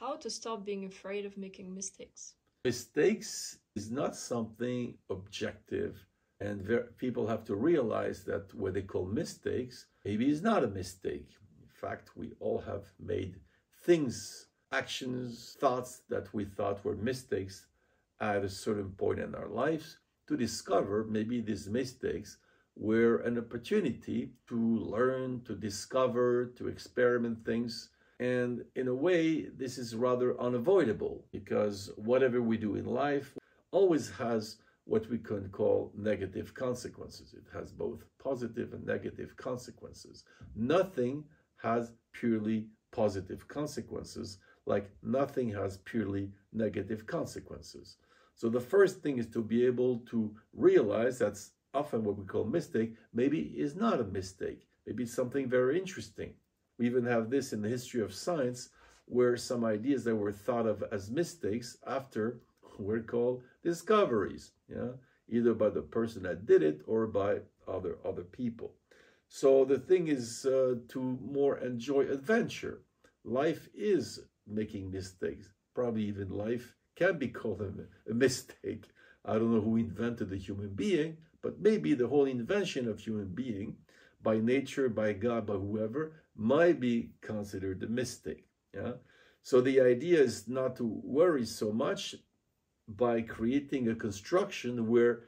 how to stop being afraid of making mistakes. Mistakes is not something objective, and people have to realize that what they call mistakes maybe is not a mistake. In fact, we all have made things, actions, thoughts that we thought were mistakes at a certain point in our lives, to discover maybe these mistakes were an opportunity to learn, to discover, to experiment things. And in a way, this is rather unavoidable, because whatever we do in life always has what we can call negative consequences. It has both positive and negative consequences. Nothing has purely positive consequences, like nothing has purely negative consequences. So the first thing is to be able to realize that's often what we call mistake, maybe is not a mistake. Maybe it's something very interesting. We even have this in the history of science, where some ideas that were thought of as mistakes after were called discoveries, either by the person that did it or by other people. So the thing is to more enjoy adventure. Life is making mistakes. Probably even life can be called a mistake. I don't know who invented the human being, but maybe the whole invention of human being, by nature, by God, by whoever, might be considered a mistake. So the idea is not to worry so much by creating a construction where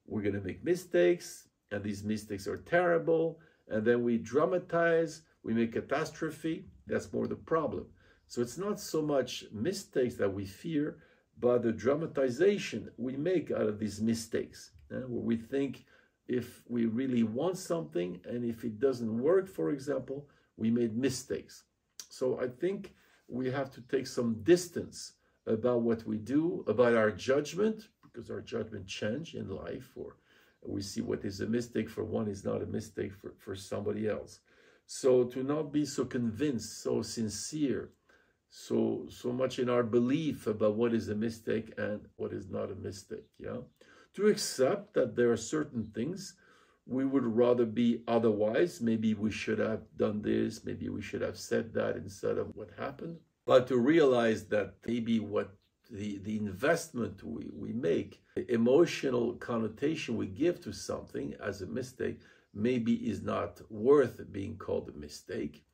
we're going to make mistakes, and these mistakes are terrible, and then we dramatize, we make catastrophe. That's more the problem. So it's not so much mistakes that we fear, but the dramatization we make out of these mistakes, where we think if we really want something, and if it doesn't work, for example, we made mistakes. So I think we have to take some distance about what we do, about our judgment, because our judgment change in life, or we see what is a mistake for one is not a mistake for somebody else. So to not be so convinced, so sincere, so much in our belief about what is a mistake and what is not a mistake, to accept that there are certain things we would rather be otherwise. Maybe we should have done this, maybe we should have said that instead of what happened. But to realize that maybe what the investment we make, the emotional connotation we give to something as a mistake, maybe is not worth being called a mistake.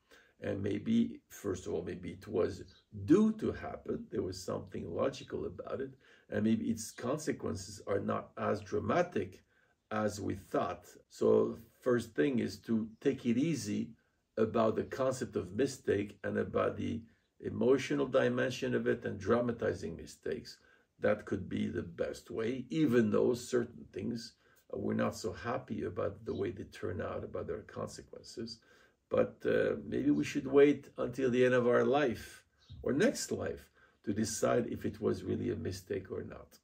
And maybe, first of all, maybe it was due to happen. There was something logical about it. And maybe its consequences are not as dramatic as we thought. So first thing is to take it easy about the concept of mistake and about the emotional dimension of it and dramatizing mistakes. That could be the best way, even though certain things we're not so happy about the way they turn out, about their consequences. But maybe we should wait until the end of our life or next life to decide if it was really a mistake or not.